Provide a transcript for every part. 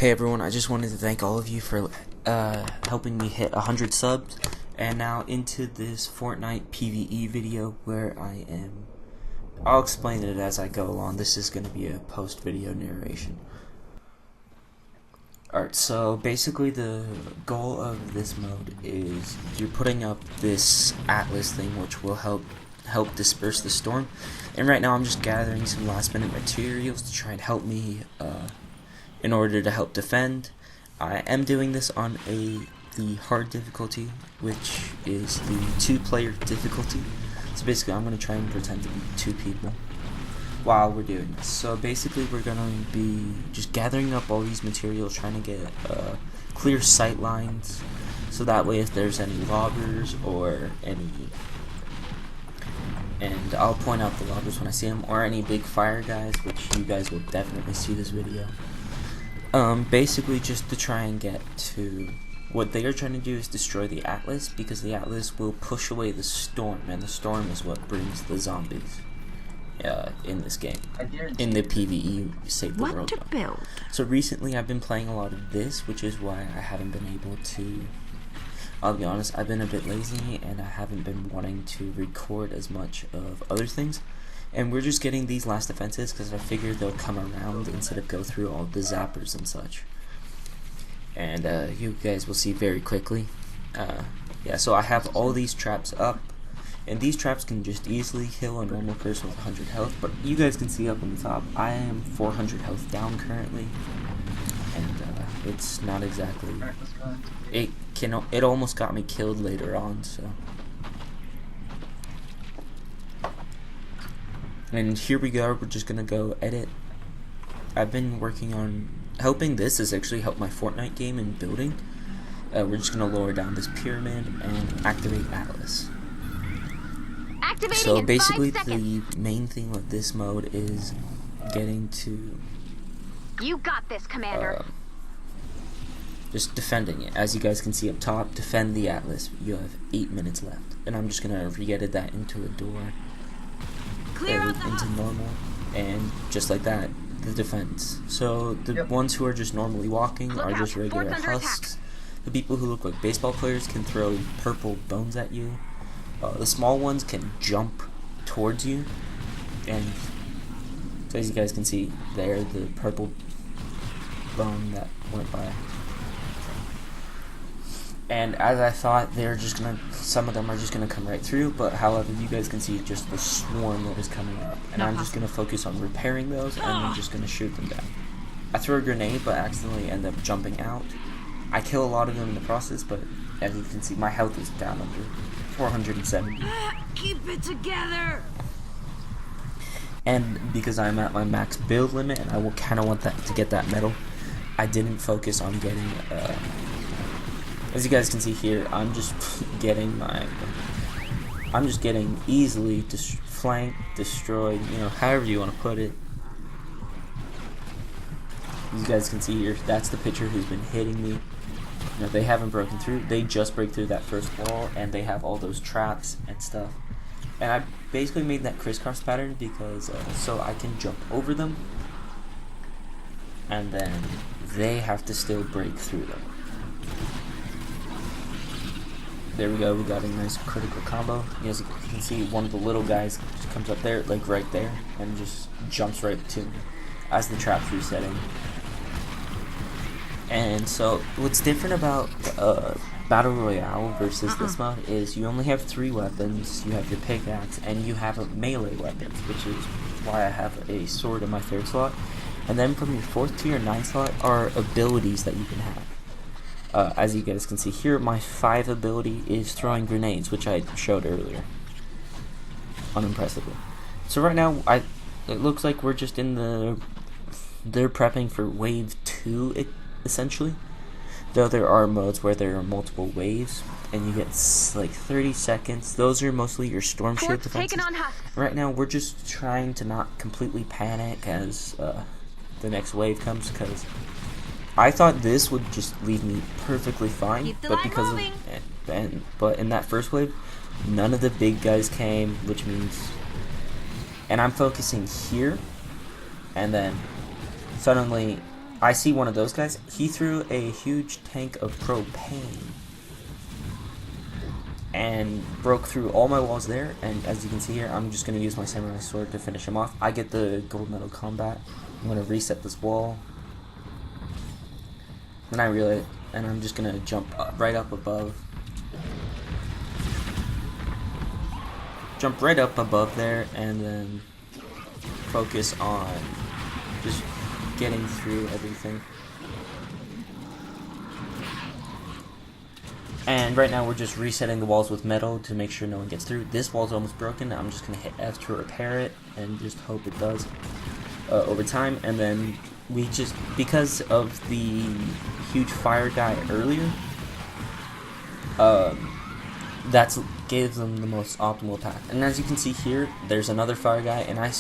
Hey everyone, I just wanted to thank all of you for helping me hit 100 subs, and now into this Fortnite PvE video where I'll explain it as I go along. This is going to be a post-video narration. Alright, so basically the goal of this mode is you're putting up this atlas thing which will help disperse the storm, and right now I'm just gathering some last minute materials to try and help me in order to help defend. I am doing this on the hard difficulty, which is the 2-player difficulty. So basically I'm going to try and pretend to be 2 people while we're doing this. So basically we're going to be just gathering up all these materials, trying to get clear sight lines, so that way if there's any lobbers or any, and I'll point out the lobbers when I see them, or any big fire guys, which you guys will definitely see this video. Basically just to try and get to what they are trying to do is destroy the atlas, because the atlas will push away the storm, and the storm is what brings the zombies in this game, in the PvE Save the World mode. So recently I've been playing a lot of this, which is why I haven't been able to, I'll be honest, I've been a bit lazy and I haven't been wanting to record as much of other things. And we're just getting these last defenses because I figured they'll come around instead of go through all the zappers and such. And you guys will see very quickly. Yeah, so I have all these traps up, and these traps can just easily kill a normal person with 100 health. But you guys can see up on the top, I am 400 health down currently, and it's not exactly. It almost got me killed later on, so. And here we go, we're just gonna go edit. I've been working on helping. This has actually helped my Fortnite game in building. We're just gonna lower down this pyramid and activate Atlas. So basically the main thing with this mode is getting to, you got this, Commander. Just defending it. As you guys can see up top, defend the Atlas. You have 8 minutes left, and I'm just gonna re-edit that into a door. Into normal, and just like that, the defense. So the ones who are just normally walking are just regular husks. The people who look like baseball players can throw purple bones at you. The small ones can jump towards you, and so as you guys can see there, the purple bone that went by. And as I thought, they're just gonna, some of them are just gonna come right through, but however, you guys can see just the swarm that is coming up, and I'm just gonna focus on repairing those, and I'm just gonna shoot them down. I throw a grenade, but accidentally end up jumping out. I kill a lot of them in the process, but as you can see, my health is down under 470. Keep it together. And because I'm at my max build limit, and I will kind of want that to get that medal, I didn't focus on getting. As you guys can see here, I'm just getting easily flanked, destroyed, you know, however you want to put it. As you guys can see here, that's the pitcher who's been hitting me. You know, they haven't broken through. They just break through that first wall, and they have all those traps and stuff. And I basically made that crisscross pattern because so I can jump over them, and then they have to still break through them. There we go, we got a nice critical combo. As you can see, one of the little guys just comes up there, like right there, and just jumps right to me as the trap's resetting. And so, what's different about Battle Royale versus this mode is you only have 3 weapons. You have your pickaxe, and you have a melee weapons, which is why I have a sword in my 3rd slot. And then from your 4th to your 9th slot are abilities that you can have. As you guys can see here, my 5 ability is throwing grenades, which I showed earlier, unimpressively. So right now, it looks like we're just in they're prepping for wave 2, essentially. Though there are modes where there are multiple waves, and you get like 30 seconds. Those are mostly your storm shield defenses. Right now, we're just trying to not completely panic as the next wave comes, because I thought this would just leave me perfectly fine, but because of but in that first wave, none of the big guys came, which means, and I'm focusing here, and then suddenly I see one of those guys. He threw a huge tank of propane and broke through all my walls there. And as you can see here, I'm just going to use my samurai sword to finish him off. I get the gold medal combat. I'm going to reset this wall. Then I realize, and I'm just going to jump right up above. Jump right up above there, and then focus on just getting through everything. And right now we're just resetting the walls with metal to make sure no one gets through. This wall's almost broken. I'm just going to hit F to repair it and just hope it does over time. And then we just, because of the huge fire guy earlier, that's gives them the most optimal path. And as you can see here, there's another fire guy, and I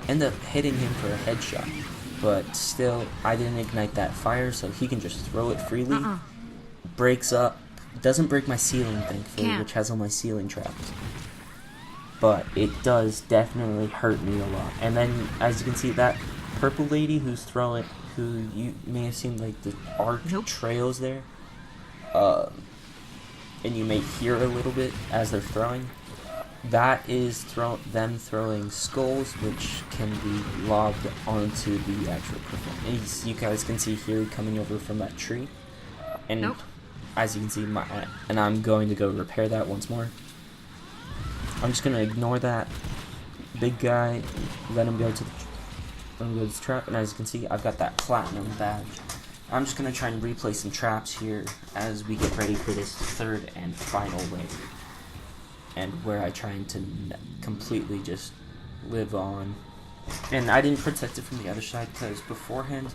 end up hitting him for a headshot. But still, I didn't ignite that fire, so he can just throw it freely. Breaks up. Doesn't break my ceiling, thankfully, which has all my ceiling traps. But it does definitely hurt me a lot. And then, as you can see, that purple lady who's throwing, who you may have seen like the arc trails there, and you may hear a little bit as they're throwing. That is them throwing skulls, which can be lobbed onto the actual profile. As you guys can see here, coming over from that tree, and as you can see, and I'm going to go repair that once more. I'm just gonna ignore that big guy, let him go to the trap, and as you can see, I've got that platinum badge. I'm just gonna try and replay some traps here as we get ready for this third and final wave, and where I try to completely just live on. And I didn't protect it from the other side because beforehand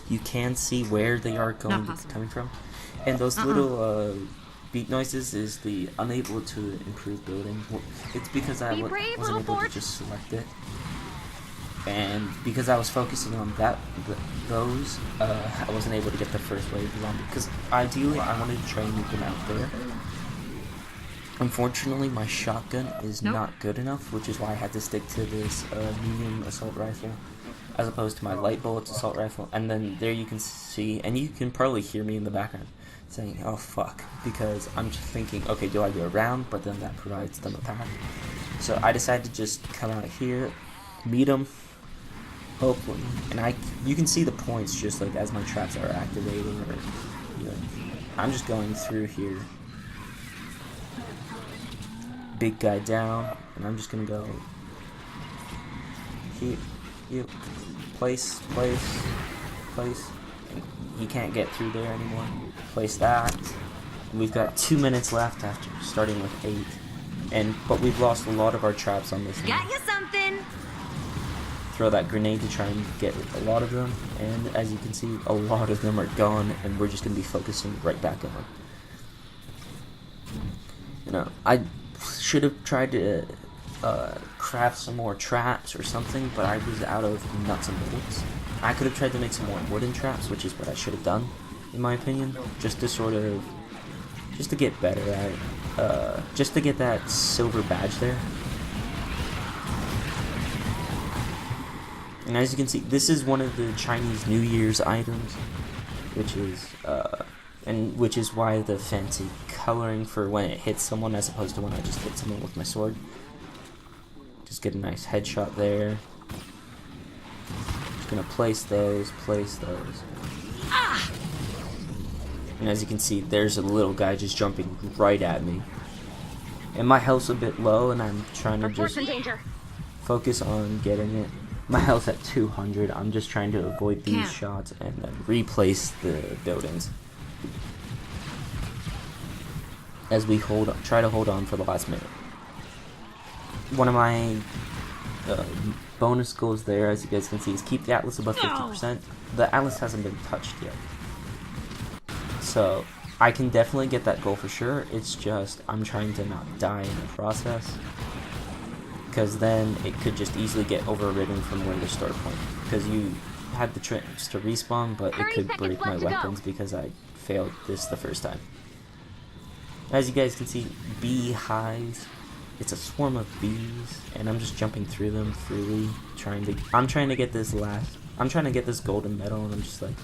you can see where they are coming from, and those little beat noises is the unable to improve building. It's because I wasn't able to just select it. And because I was focusing on those, I wasn't able to get the first wave of zombies. Because ideally, I wanted to try and move them out there. Unfortunately, my shotgun is not good enough, which is why I had to stick to this medium assault rifle, as opposed to my light bullets assault rifle. And then there you can see, and you can probably hear me in the background saying, "Oh fuck," because I'm just thinking, okay, do I go around? But then that provides them a path. So I decided to just come out here, meet them. Hopefully, and you can see the points just like as my traps are activating, or I'm just going through here. Big guy down, and I'm just gonna go here, place. He can't get through there anymore. Place that. We've got 2 minutes left after starting with 8, but we've lost a lot of our traps on this. Got you something. Throw that grenade to try and get a lot of them, and as you can see, a lot of them are gone, and we're just going to be focusing right back on. I should have tried to craft some more traps or something, but I was out of nuts and bolts. I could have tried to make some more wooden traps, which is what I should have done, in my opinion, just to get better at it, just to get that silver badge there. And as you can see, this is one of the Chinese New Year's items, which is why the fancy coloring for when it hits someone as opposed to when I just hit someone with my sword. Just get a nice headshot there. Just gonna place those. And as you can see, there's a little guy just jumping right at me. And my health's a bit low, and I'm trying to just focus on getting it. My health's at 200. I'm just trying to avoid these shots and then replace the buildings as we try to hold on for the last minute. One of my bonus goals there, as you guys can see, is keep the Atlas above 50%. The Atlas hasn't been touched yet, so I can definitely get that goal for sure. It's just I'm trying to not die in the process, because then it could just easily get overridden from where the start point. Because you had the chance to respawn, but it could break my weapons because I failed this the first time. As you guys can see, beehives. It's a swarm of bees, and I'm just jumping through them freely, I'm trying to get this golden medal, and I'm just like,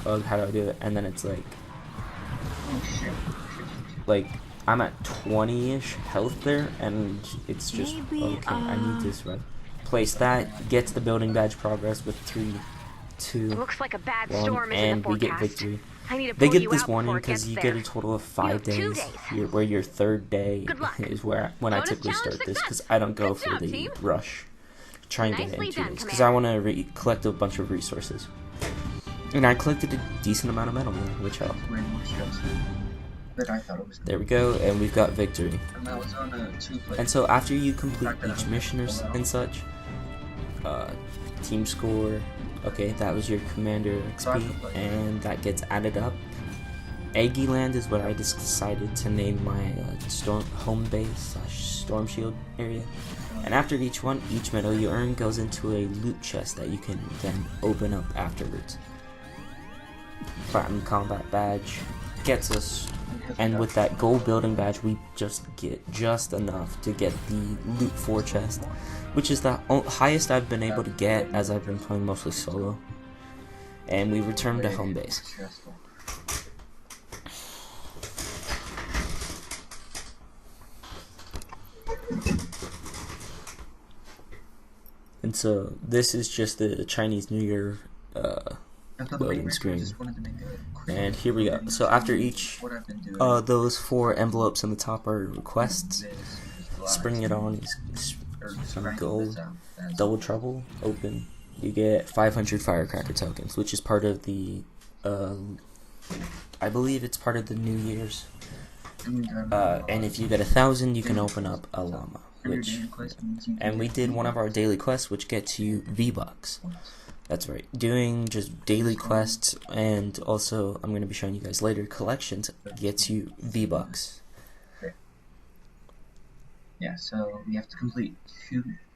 how do I do it? And then it's like, Oh shit. I'm at 20-ish health there, and it's just, Maybe, okay, I need this, right? Place that, get to the building badge progress with 3, 2, Looks like a bad 1, storm is in the and we get forecast. victory. I need to They pull get you this out warning before it because gets you there. get a total of You 5 have 2 days, days. where your third day Good luck. is when I Bonus typically challenge start this, success. because I don't go Good for job, the team. rush. Try and get it in Nicely 2 done, days, because I Commander. want to collect a bunch of resources. And I collected a decent amount of metal, which helped. Way more stressful than I thought it was. There we go, and we've got victory. And that was on a 2-player. And so after you complete each mission and such, team score, okay, that was your commander XP, and that gets added up. Eggy Land is what I just decided to name my storm home base / storm shield area. And after each one, each medal you earn goes into a loot chest that you can then open up afterwards. Platinum combat badge gets us, and with that gold building badge we just get just enough to get the loot 4 chest, which is the highest I've been able to get as I've been playing mostly solo. And we return to home base. And so this is just the Chinese New Year loading screen. And here we go. So after each those 4 envelopes in the top are requests. Spring it on, some gold, double trouble, open. You get 500 firecracker tokens, which is part of the I believe it's part of the New Year's. And if you get 1,000, you can open up a llama. And we did one of our daily quests, which gets you V-Bucks. That's right. Doing just daily quests, and also, I'm going to be showing you guys later, collections gets you V-Bucks. Yeah, so we have to complete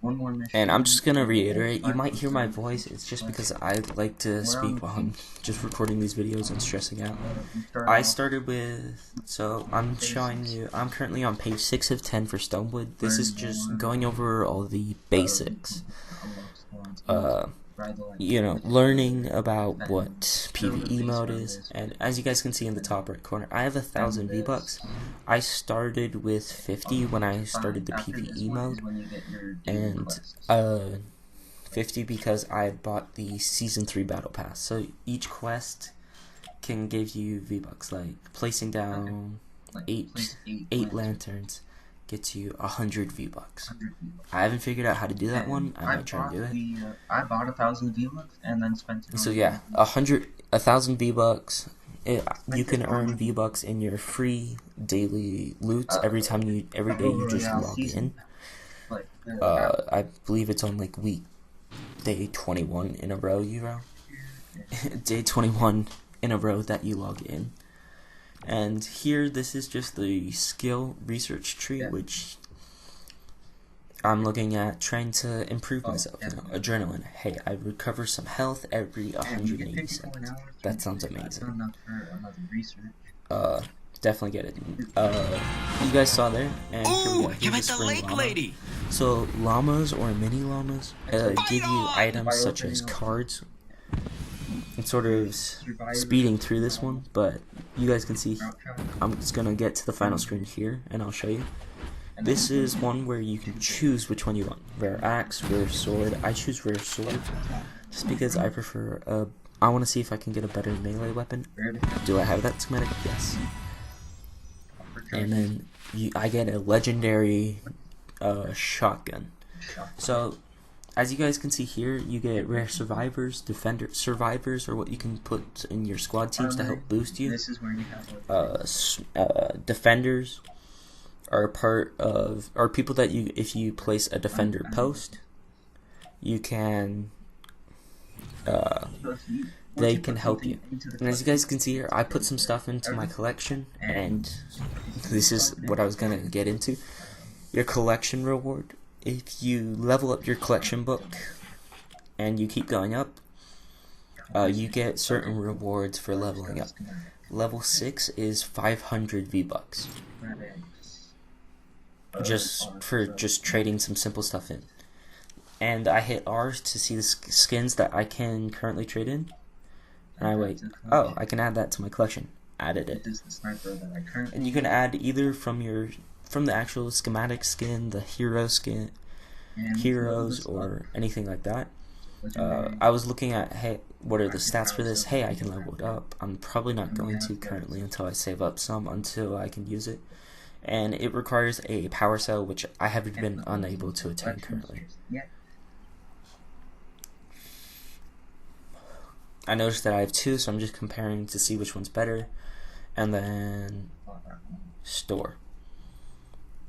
one more mission. And I'm just going to reiterate, you might hear my voice, it's just because I like to speak while I'm just recording these videos and stressing out. I started with, so I'm showing you, I'm currently on page 6 of 10 for Stonewood. This is just going over all the basics. You know, learning about what PvE mode is, and as you guys can see in the top right corner, I have 1,000 V-Bucks. I started with 50 when I started the PvE mode, and 50 because I bought the Season 3 Battle Pass. So each quest can give you V-Bucks, like placing down 8 lanterns gets you 100 V-Bucks. I haven't figured out how to do that one. I might try and do it. I bought 1,000 V-Bucks and then spent it on. So yeah, 1,000 V-Bucks. You can earn V-Bucks in your free daily loots every day you just log in. I believe it's on like week day 21 in a row. Day 21 in a row that you log in. And here, this is just the skill research tree, which I'm looking at trying to improve myself. You know, adrenaline. Hey, I recover some health every 180 seconds. That sounds amazing. Definitely get it. You guys saw there, and here we go. You met the lake lady. So llamas or mini llamas give you items such as cards. I'm sort of speeding through this one, but you guys can see I'm just gonna get to the final screen here and I'll show you. This is one where you can choose which one you want. Rare axe, rare sword. I choose rare sword just because I prefer I want to see if I can get a better melee weapon. Do I have that schematic? Yes. And then I get a legendary shotgun. So as you guys can see here, you get rare survivors, survivors are what you can put in your squad teams to help boost you. This is where you have Defenders are people that if you place a defender post, you can they can help you. And as you guys can see here, I put some stuff into my collection, and this is what I was gonna get into. Your collection reward. If you level up your collection book and you keep going up, you get certain rewards for leveling up. Level 6 is 500 V-Bucks. Just for trading some simple stuff in. And I hit R to see the skins that I can currently trade in. And I wait. Oh, I can add that to my collection. Added it. This is the sniper that I currently And you can add either from the actual schematic skin, the hero skin, heroes, or anything like that. I was looking at, hey, what are the stats for this? Hey, I can level it up. I'm probably not going to currently until I save up some until I can use it. And it requires a power cell, which I have been unable to attain currently. I noticed that I have two, so I'm just comparing to see which one's better. And then store.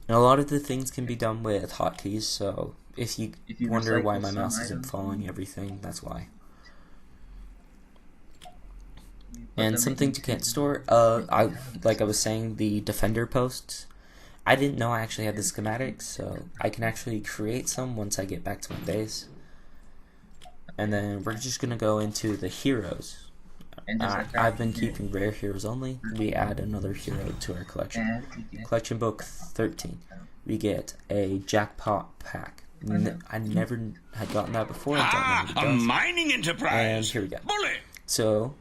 And a lot of the things can be done with hotkeys, so if you wonder why my mouse isn't following everything, that's why. And some things you can't store, like I was saying, the defender posts. I didn't know I actually had the schematics, so I can actually create some once I get back to my base. And then we're just gonna go into the heroes. I've been keeping rare heroes only. We add another hero to our collection. Collection book 13. We get a jackpot pack. I never had gotten that before. I don't know what it does. A mining enterprise. And here we go. Bullet. So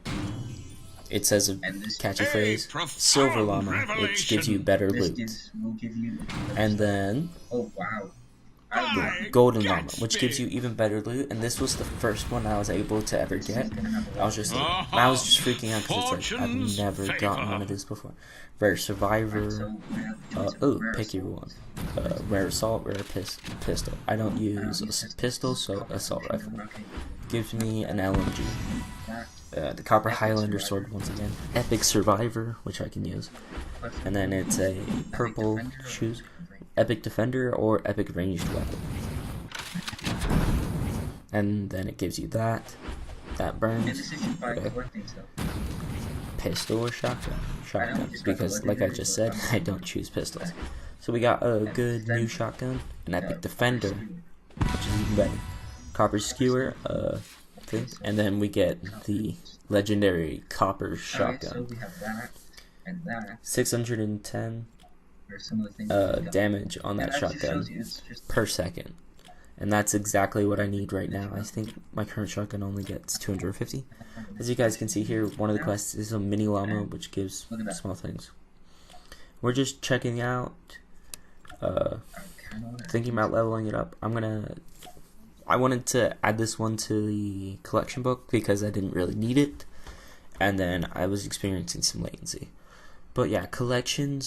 it says a catchy phrase, silver llama, which gives you better loot. And then golden llama, which gives you even better loot. And this was the first one I was able to ever get. I was just freaking out because it's like I've never gotten one of this before. Rare survivor. Pick your one. Rare assault, rare pistol. I don't use a pistol, so assault rifle. Gives me an LMG. The Copper Highlander sword once again. Epic Survivor, which I can use. And then it's a purple shoes. Epic Defender or Epic Ranged Weapon. And then it gives you that. That burns. Okay. Pistol or shotgun? Shotgun. Because, like I just said, I don't choose pistols. So we got a good new shotgun. An Epic Defender, which is even better. Copper Skewer, and then we get the legendary Copper Shotgun. 610 damage on that shotgun per second. And that's exactly what I need right now. I think my current shotgun only gets 250. As you guys can see here, one of the quests is a mini llama, which gives small things. We're just checking out, thinking about leveling it up. I wanted to add this one to the collection book because I didn't really need it, and then I was experiencing some latency. But yeah, collection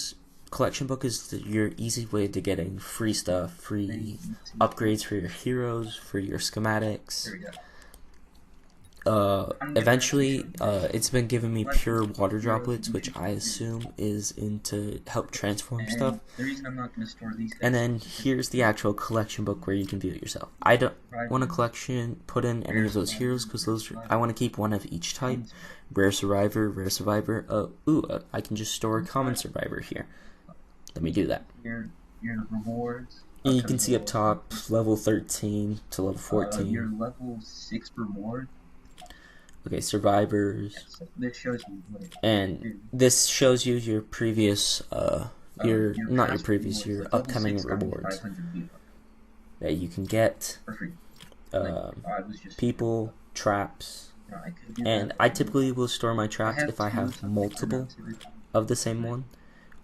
book is your easy way to getting free stuff, free upgrades for your heroes, for your schematics. Eventually, it's been giving me pure water droplets, which I assume is to help transform stuff. And then here's the actual collection book where you can view it yourself. I don't want to put in any of those heroes because I want to keep one of each type. Rare survivor. I can just store a common survivor here. Let me do that. Your rewards. And you can see up top, level 13 to level 14. Your level 6 reward. Okay, survivors. This shows you and this shows you your previous, your upcoming rewards that you can get. People, traps, and I typically will store my traps if I have multiple of the same one,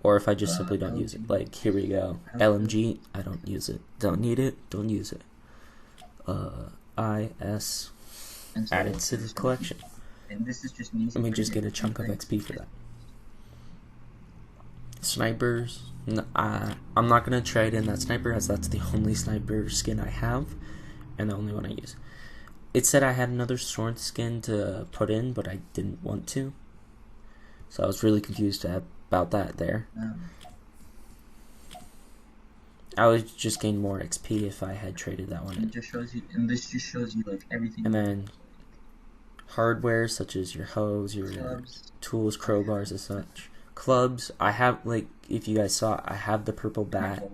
or if I just simply don't use it. Like, here we go. LMG, I don't use it. Don't need it, don't use it. IS, added to the collection. Let me just get a chunk of XP for that. Snipers, I'm not going to trade in that sniper as that's the only sniper skin I have, and the only one I use. It said I had another sword skin to put in, but I didn't want to. So I was really confused about that there. I would just gain more XP if I had traded that one in. This just shows you like everything. And then hardware such as your hose, your tools, crowbars and such. Clubs, I have, like, if you guys saw, I have the purple bat,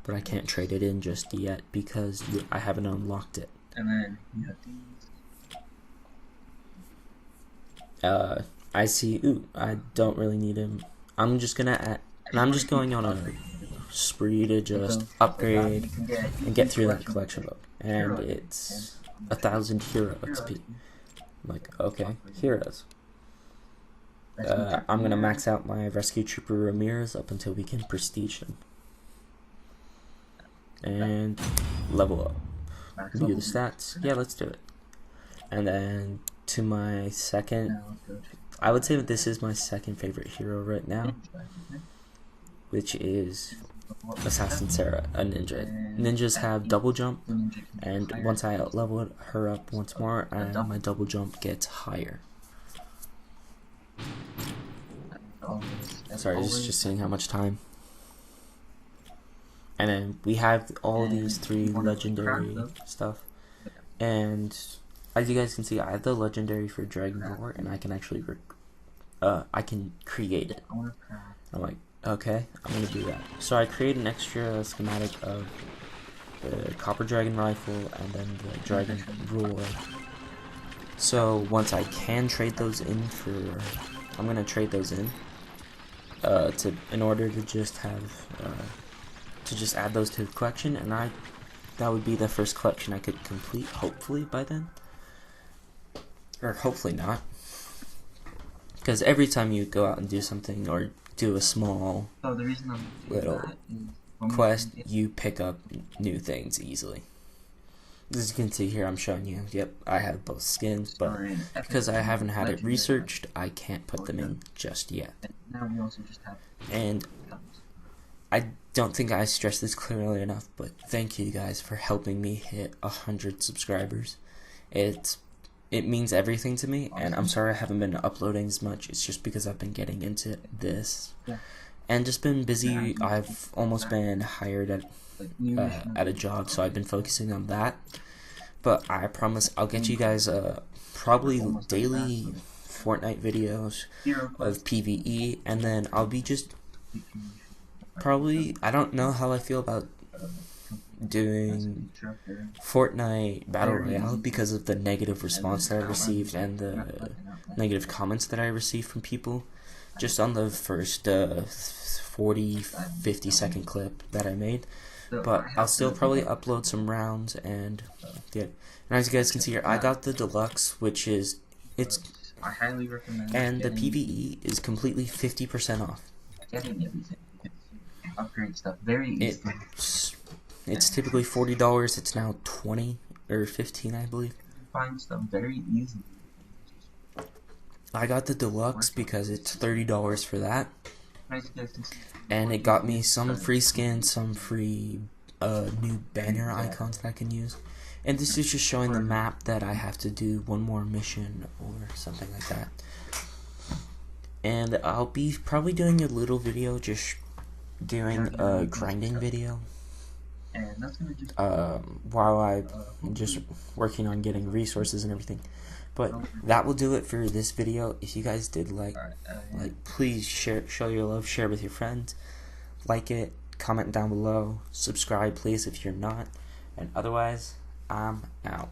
but I can't trade it in just yet because I haven't unlocked it. And then you have these. I see. I don't really need him. I'm just going on a spree to just upgrade and get through that collection book. And it's 1,000 hero XP. like, okay, here it is. I'm gonna max out my Rescue Trooper Ramirez up until we can prestige him. And level up. View the stats. Yeah, let's do it. And then to my second, I would say that this is my second favorite hero right now, which is Assassin Sarah, a ninja. Ninjas have double jump, and once I level her up once more, my double jump gets higher. Sorry, just seeing how much time. And then we have all these 3 legendary stuff. And as you guys can see, I have the legendary for Dragon Roar, and I can actually I can create it. I'm like, okay, I'm gonna do that. So I create an extra schematic of the Copper Dragon Rifle and then the Dragon Roar. So once I can trade those in for, I'm gonna trade those in in order to just have to just add those to the collection, and that would be the first collection I could complete, hopefully by then, or hopefully not, because every time you go out and do something or do a small little quest, you pick up new things easily. As you can see here, I'm showing you, yep, I have both skins, but because I haven't had it researched, I can't put them in just yet. And I don't think I stressed this clearly enough, but thank you guys for helping me hit 100 subscribers. It means everything to me, and I'm sorry I haven't been uploading as much. It's just because I've been getting into this and just been busy. I've almost been hired at a job, so I've been focusing on that. But I promise I'll get you guys probably daily Fortnite videos of PvE, and then I'll be just probably, I don't know how I feel about doing Fortnite Battle Royale because of the negative response that I received and the negative comments that I received from people just on the first 40-50 second clip that I made. But I'll still probably upload some rounds, and yeah. And as you guys can see here, I got the deluxe, which is I highly recommend, and the PvE is completely 50% off. Getting everything. Upgrade stuff very easily. It's typically $40. It's now 20 or 15, I believe. Find stuff very easily. I got the deluxe because it's $30 for that, and it got me some free skins, some free new banner icons that I can use. And this is just showing the map that I have to do one more mission or something like that. And I'll be probably doing a little video, just doing a grinding video, while I'm just working on getting resources and everything. But that will do it for this video. If you guys did like, please show your love, share with your friends, like it, comment down below, subscribe please if you're not, and otherwise, I'm out.